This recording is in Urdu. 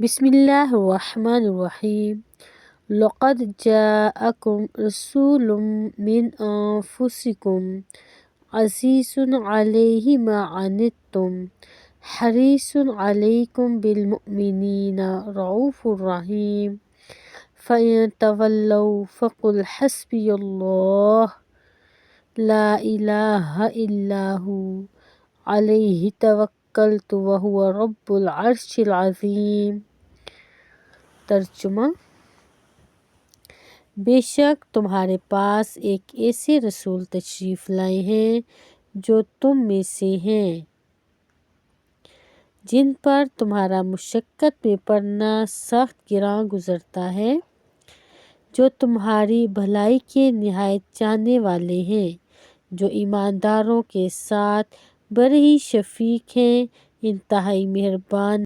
بسم اللہ الرحمن الرحیم۔ لقد جاءکم رسول من انفسکم عزیز علیہ ما عنتم حریص علیکم بالمؤمنین رؤوف رحیم۔ فإن تولوا فقل حسبی اللہ لا الہ الا ہو علیہ توکلت وہو رب العرش العظیم۔ ترجمہ: بے شک تمہارے پاس ایک ایسے رسول تشریف لائے ہیں جو تم میں سے ہیں، جن پر تمہارا مشقت میں پڑنا سخت گراں گزرتا ہے، جو تمہاری بھلائی کے نہایت چاہنے والے ہیں، جو ایمانداروں کے ساتھ بڑے ہی شفیق ہیں، انتہائی مہربان